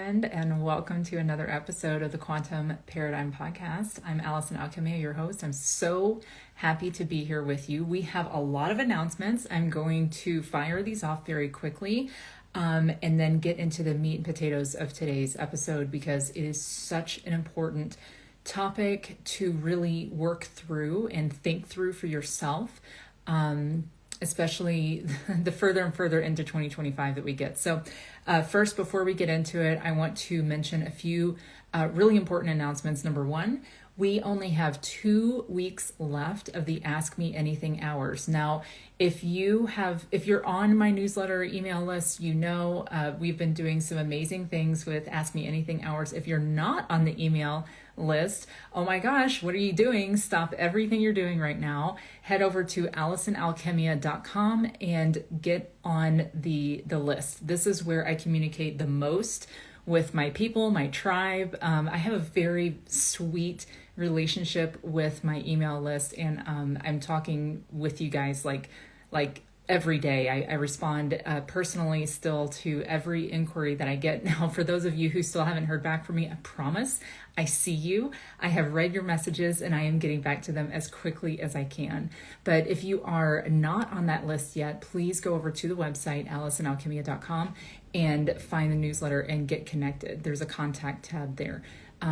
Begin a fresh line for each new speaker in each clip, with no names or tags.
friend, and welcome to another episode of the Quantum Paradigm Podcast. I'm Allison Al-Khemia, your host. I'm so happy to be here with you. We have a lot of announcements. I'm going to fire these off very quickly and then get into the meat and potatoes of today's episode because it is such an important topic to really work through and think through for yourself. Especially the further and further into 2025 that we get. So first, before we get into it, I want to mention a few really important announcements. Number one, we only have 2 weeks left of the Ask Me Anything hours. Now, if you're on my newsletter or email list, we've been doing some amazing things with Ask Me Anything hours. If you're not on the email list, oh my gosh, what are you doing? Stop everything you're doing right now. Head over to AllisonAlkhemia.com and get on the list. This is where I communicate the most with my people, my tribe. I have a very sweet relationship with my email list, and I'm talking with you guys like every day. I respond personally still to every inquiry that I get. Now, for those of you who still haven't heard back from me, I promise I see you. I have read your messages and I am getting back to them as quickly as I can. But if you are not on that list yet, please go over to the website, AllisonAlkhemia.com, and find the newsletter and get connected. There's a contact tab there.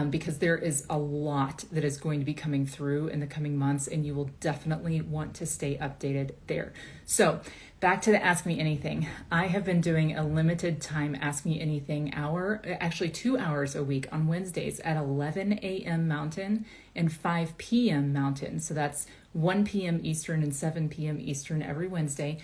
Because there is a lot that is going to be coming through in the coming months, and you will definitely want to stay updated there. So back to the Ask Me Anything. I have been doing a limited time Ask Me Anything hour, actually 2 hours a week on Wednesdays at 11 a.m. Mountain and 5 p.m. Mountain. So that's 1 p.m. Eastern and 7 p.m. Eastern every Wednesday.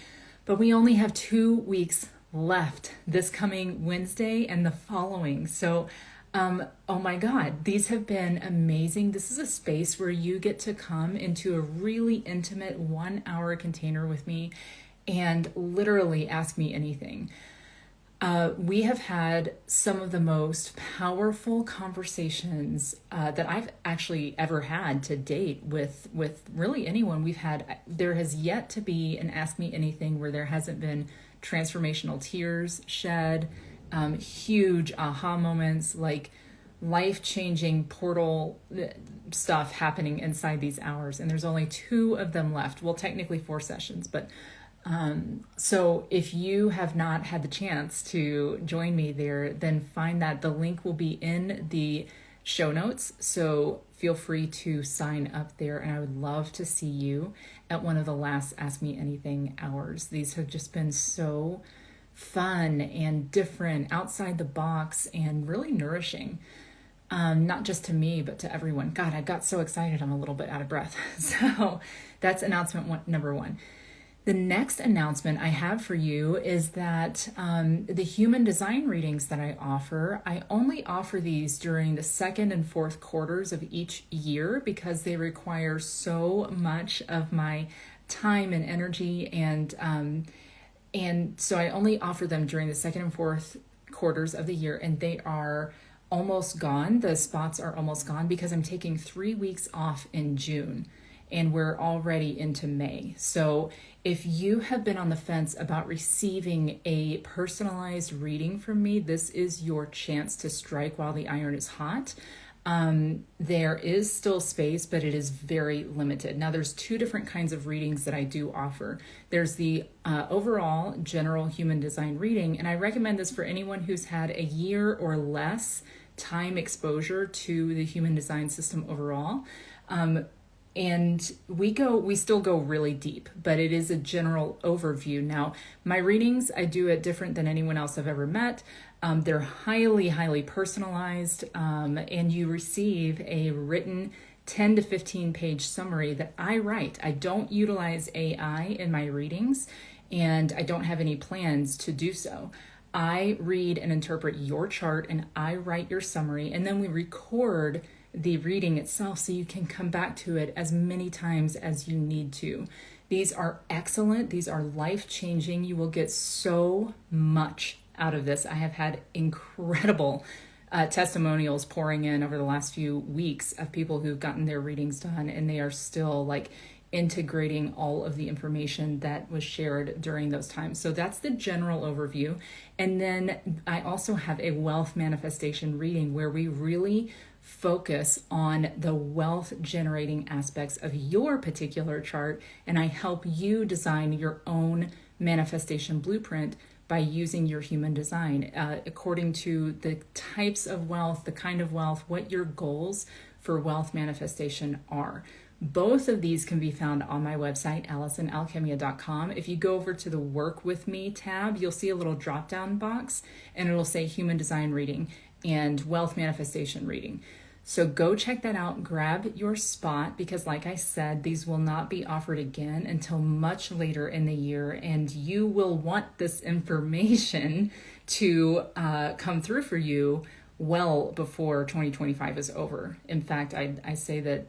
But we only have 2 weeks left, this coming Wednesday and the following. So oh my God, these have been amazing. This is a space where you get to come into a really intimate 1 hour container with me and literally ask me anything. We have had some of the most powerful conversations that I've actually ever had to date with really anyone. There has yet to be an Ask Me Anything where there hasn't been transformational tears shed, huge aha moments, like life-changing portal stuff happening inside these hours. And there's only 2 of them left. Well, technically 4 sessions, but so if you have not had the chance to join me there, then find that the link will be in the show notes. So feel free to sign up there, and I would love to see you at one of the last Ask Me Anything hours. These have just been so fun and different, outside the box, and really nourishing. Not just to me, but to everyone. God, I got so excited. I'm a little bit out of breath. So that's announcement number 1. The next announcement I have for you is that the human design readings that I only offer these during the 2nd and 4th quarters of each year because they require so much of my time and energy, and so I only offer them during the 2nd and 4th quarters of the year, and they are almost gone. The spots are almost gone because I'm taking 3 weeks off in June, and we're already into May. So if you have been on the fence about receiving a personalized reading from me, this is your chance to strike while the iron is hot. There is still space, but it is very limited. Now, there's 2 different kinds of readings that I do offer. There's the overall general human design reading, and I recommend this for anyone who's had a year or less time exposure to the human design system overall. And we still go really deep, but it is a general overview. Now, my readings, I do it different than anyone else I've ever met. They're highly, highly personalized, and you receive a written 10 to 15 page summary that I write. I don't utilize AI in my readings, and I don't have any plans to do so. I read and interpret your chart, and I write your summary, and then we record the reading itself so you can come back to it as many times as you need to. These are excellent. These are life-changing. You will get so much out of this. I have had incredible testimonials pouring in over the last few weeks of people who've gotten their readings done, and they are still like integrating all of the information that was shared during those times. So that's the general overview. And then I also have a wealth manifestation reading where we really focus on the wealth generating aspects of your particular chart, and I help you design your own manifestation blueprint by using your human design according to the types of wealth, the kind of wealth, what your goals for wealth manifestation are. Both of these can be found on my website, AllisonAlkhemia.com. If you go over to the Work With Me tab, you'll see a little drop-down box, and it'll say Human Design Reading and Wealth Manifestation Reading. So go check that out, grab your spot, because like I said, these will not be offered again until much later in the year, and you will want this information to come through for you well before 2025 is over. In fact, I say that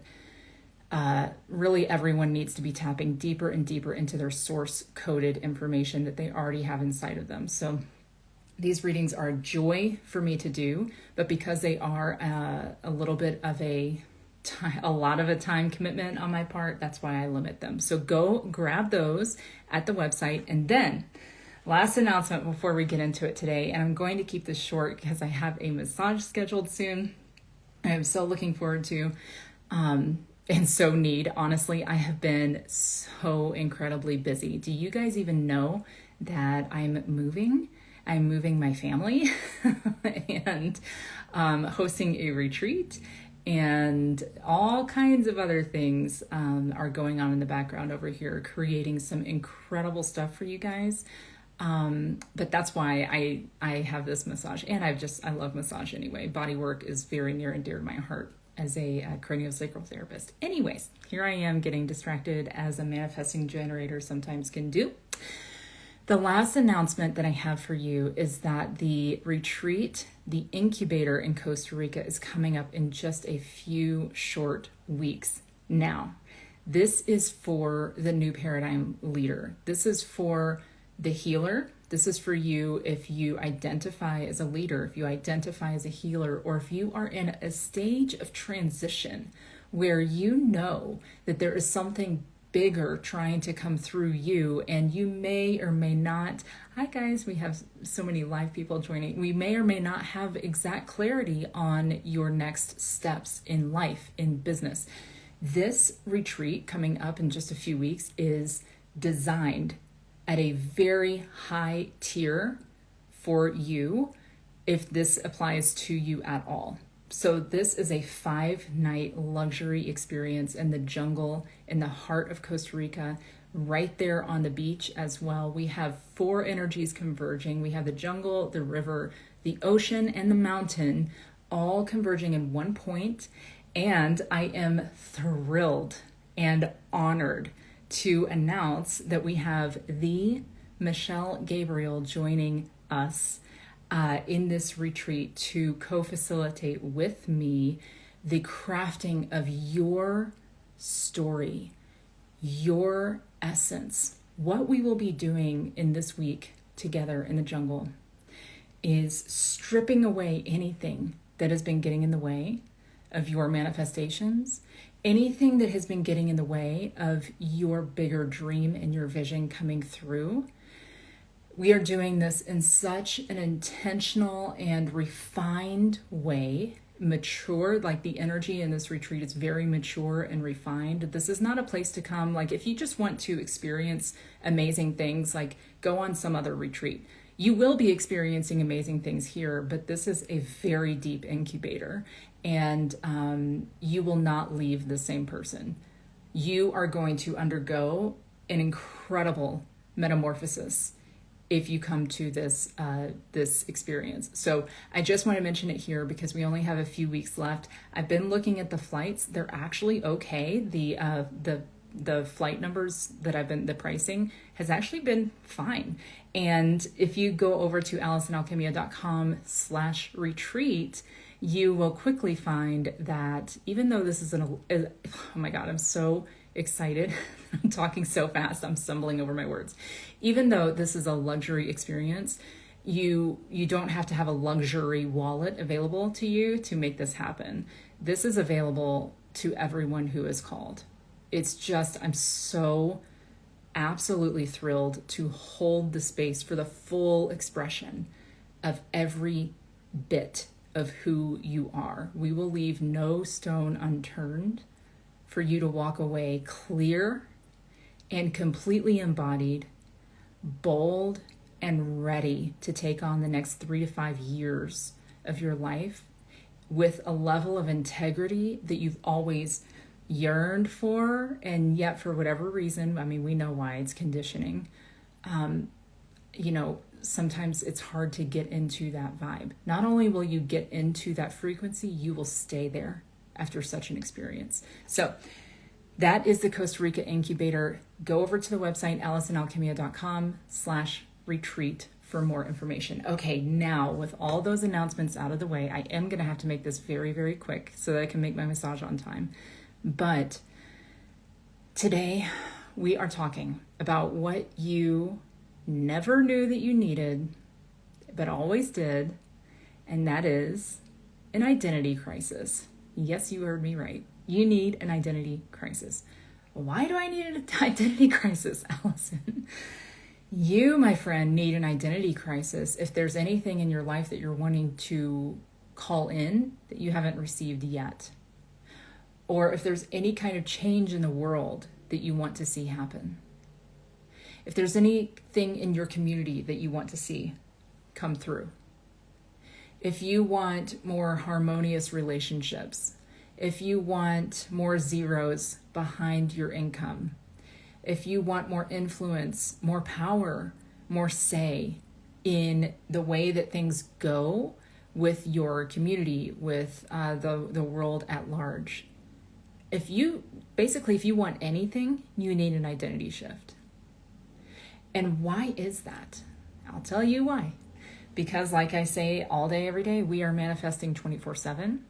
really everyone needs to be tapping deeper and deeper into their source coded information that they already have inside of them. So these readings are a joy for me to do, but because they are a little bit of a lot of a time commitment on my part, that's why I limit them. So go grab those at the website. And then last announcement before we get into it today, and I'm going to keep this short because I have a massage scheduled soon. I am so looking forward to and so need. Honestly, I have been so incredibly busy. Do you guys even know that I'm moving? I'm moving my family and hosting a retreat, and all kinds of other things are going on in the background over here, creating some incredible stuff for you guys. But that's why I have this massage, and I love massage anyway. Body work is very near and dear to my heart as a craniosacral therapist. Anyways, here I am getting distracted, as a manifesting generator sometimes can do. The last announcement that I have for you is that the retreat, the incubator in Costa Rica, is coming up in just a few short weeks. Now, this is for the new paradigm leader. This is for the healer. This is for you if you identify as a leader, if you identify as a healer, or if you are in a stage of transition where you know that there is something bigger trying to come through you, and you may or may not, hi guys, we have so many live people joining, we may or may not have exact clarity on your next steps in life, in business. This retreat coming up in just a few weeks is designed at a very high tier for you, if this applies to you at all. So this is a 5-night luxury experience in the jungle, in the heart of Costa Rica, right there on the beach as well. We have 4 energies converging. We have the jungle, the river, the ocean, and the mountain, all converging in one point. And I am thrilled and honored to announce that we have the Michelle Gabriel joining us in this retreat to co-facilitate with me the crafting of your story, your essence. What we will be doing in this week together in the jungle is stripping away anything that has been getting in the way of your manifestations, anything that has been getting in the way of your bigger dream and your vision coming through. We are doing this in such an intentional and refined way, mature, like the energy in this retreat is very mature and refined. This is not a place to come, like if you just want to experience amazing things, like go on some other retreat. You will be experiencing amazing things here, but this is a very deep incubator, and you will not leave the same person. You are going to undergo an incredible metamorphosis if you come to this this experience. So I just want to mention it here because we only have a few weeks left. I've been looking at the flights. They're actually okay. The flight numbers that the pricing has actually been fine. And if you go over to AllisonAlkhemia.com/retreat, you will quickly find that even though this is oh my God, I'm so excited. I'm talking so fast, I'm stumbling over my words. Even though this is a luxury experience, you don't have to have a luxury wallet available to you to make this happen. This is available to everyone who is called. I'm so absolutely thrilled to hold the space for the full expression of every bit of who you are. We will leave no stone unturned for you to walk away clear and completely embodied, bold, and ready to take on the next 3 to 5 years of your life with a level of integrity that you've always yearned for, and yet for whatever reason, I mean, we know why, it's conditioning. Sometimes it's hard to get into that vibe. Not only will you get into that frequency, you will stay there after such an experience. So that is the Costa Rica Incubator. Go over to the website, AllisonAlChemia.com/retreat for more information. Okay, now with all those announcements out of the way, I am going to have to make this very, very quick so that I can make my massage on time. But today we are talking about what you never knew that you needed, but always did, and that is an identity crisis. Yes, you heard me right. You need an identity crisis. Why do I need an identity crisis, Allison? You, my friend, need an identity crisis if there's anything in your life that you're wanting to call in that you haven't received yet. Or if there's any kind of change in the world that you want to see happen. If there's anything in your community that you want to see come through. If you want more harmonious relationships. If you want more zeros behind your income. If you want more influence, more power, more say in the way that things go with your community, with the world at large. If you want anything, you need an identity shift. And why is that? I'll tell you why. Because like I say all day, every day, we are manifesting 24/7.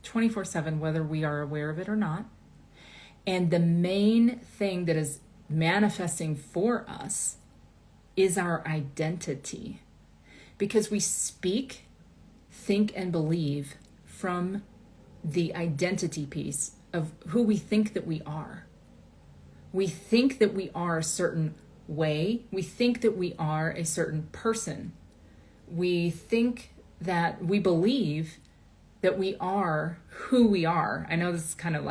24/7, whether we are aware of it or not. And the main thing that is manifesting for us is our identity. Because we speak, think, and believe from the identity piece of who we think that we are. We think that we are a certain way. We think that we are a certain person. We think that we believe that we are who we are. I know this is kind of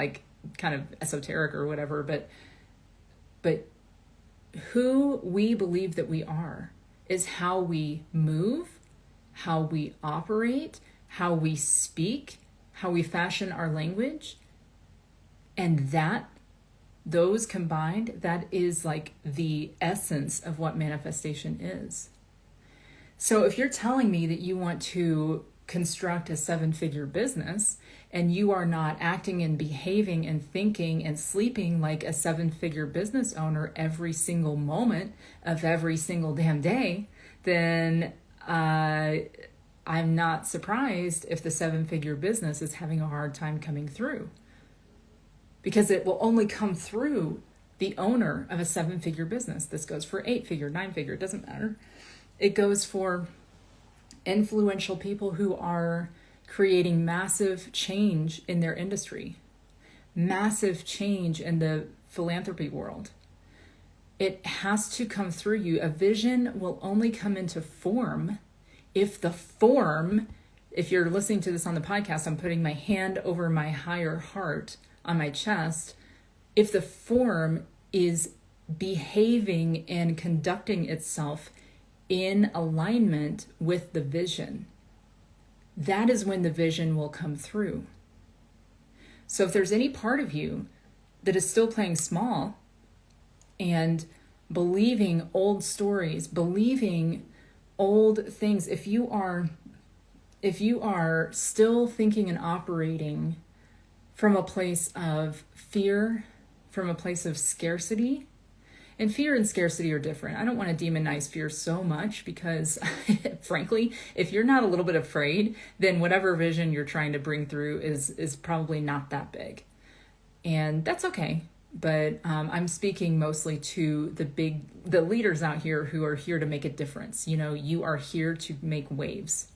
esoteric or whatever, but who we believe that we are is how we move, how we operate, how we speak, how we fashion our language. And those combined, that is like the essence of what manifestation is. So if you're telling me that you want to construct a 7-figure business and you are not acting and behaving and thinking and sleeping like a 7-figure business owner every single moment of every single damn day, then I'm not surprised if the 7-figure business is having a hard time coming through. Because it will only come through the owner of a 7-figure business. This goes for 8-figure, 9-figure, it doesn't matter. It goes for influential people who are creating massive change in their industry, massive change in the philanthropy world. It has to come through you. A vision will only come into form if you're listening to this on the podcast, I'm putting my hand over my higher heart on my chest. If the form is behaving and conducting itself in alignment with the vision, that is when the vision will come through. So if there's any part of you that is still playing small and believing old stories, believing old things, if you are still thinking and operating from a place of fear, from a place of scarcity, and fear and scarcity are different. I don't want to demonize fear so much because, frankly, if you're not a little bit afraid, then whatever vision you're trying to bring through is probably not that big. And that's okay. But I'm speaking mostly to the leaders out here who are here to make a difference. You are here to make waves.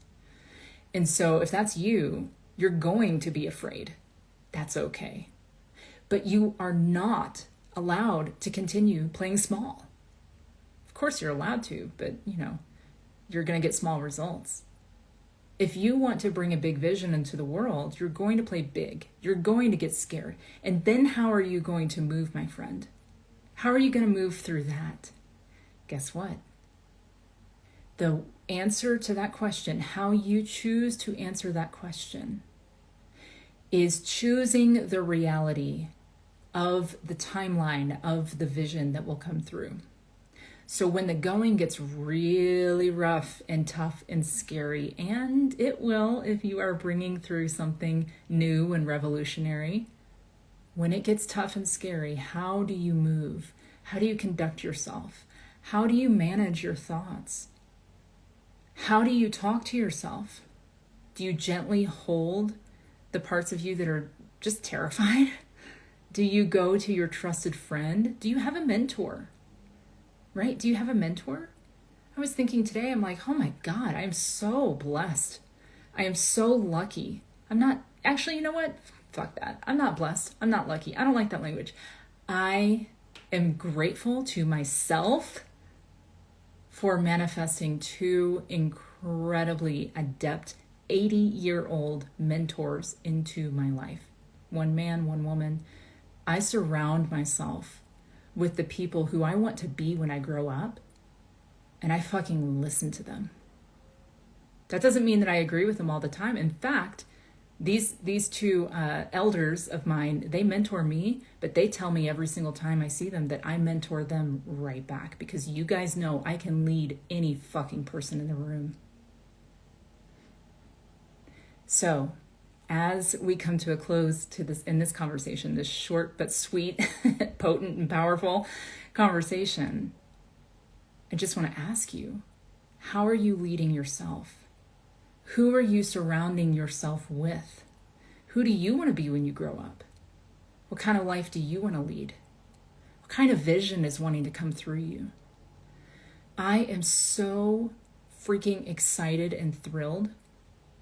And so if that's you, you're going to be afraid. That's okay. but you are not allowed to continue playing small. Of course you're allowed to, but you're going to get small results. If you want to bring a big vision into the world, you're going to play big. You're going to get scared. And then how are you going to move, my friend? How are you going to move through that? Guess what? The answer to that question, how you choose to answer that question, is choosing the reality of the timeline of the vision that will come through. So when the going gets really rough and tough and scary, and it will if you are bringing through something new and revolutionary, when it gets tough and scary, how do you move? How do you conduct yourself? How do you manage your thoughts? How do you talk to yourself? Do you gently hold the parts of you that are just terrified? Do you go to your trusted friend? Do you have a mentor? Right? Do you have a mentor? I was thinking today, I'm like, oh my God, I am so blessed. I am so lucky. I'm not, actually, you know what? Fuck that. I'm not blessed. I'm not lucky. I don't like that language. I am grateful to myself for manifesting two incredibly adept 80-year-old mentors into my life. One man, one woman. I surround myself with the people who I want to be when I grow up, and I fucking listen to them. That doesn't mean that I agree with them all the time. In fact, these two elders of mine, they mentor me, but they tell me every single time I see them that I mentor them right back, because you guys know I can lead any fucking person in the room. So, as we come to a close to this in this conversation, this short but sweet, potent and powerful conversation, I just want to ask you, how are you leading yourself? Who are you surrounding yourself with? Who do you want to be when you grow up? What kind of life do you want to lead? What kind of vision is wanting to come through you? I am so freaking excited and thrilled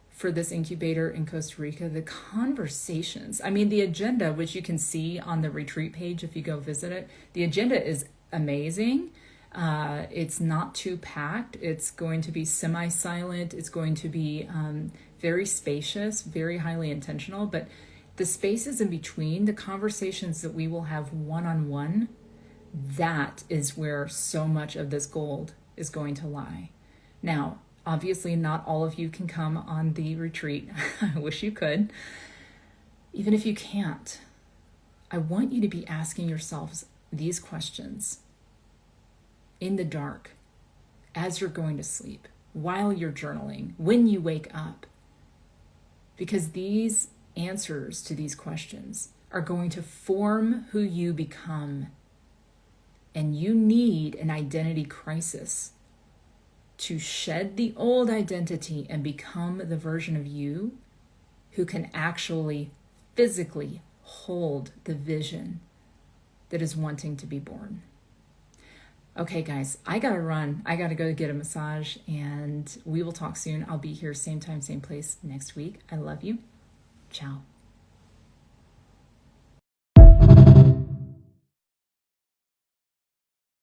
for this incubator in Costa Rica. The conversations, I mean, the agenda, which you can see on the retreat page if you go visit it, the agenda is amazing. It's not too packed. It's going to be semi-silent. It's going to be very spacious, very highly intentional, but the spaces in between, the conversations that we will have one-on-one, that is where so much of this gold is going to lie. Now, obviously, not all of you can come on the retreat. I wish you could. Even if you can't, I want you to be asking yourselves these questions in the dark, as you're going to sleep, while you're journaling, when you wake up. Because these answers to these questions are going to form who you become. And you need an identity crisis to shed the old identity and become the version of you who can actually physically hold the vision that is wanting to be born. Okay, guys, I gotta run. I gotta go get a massage, and we will talk soon. I'll be here same time, same place next week. I love you. Ciao.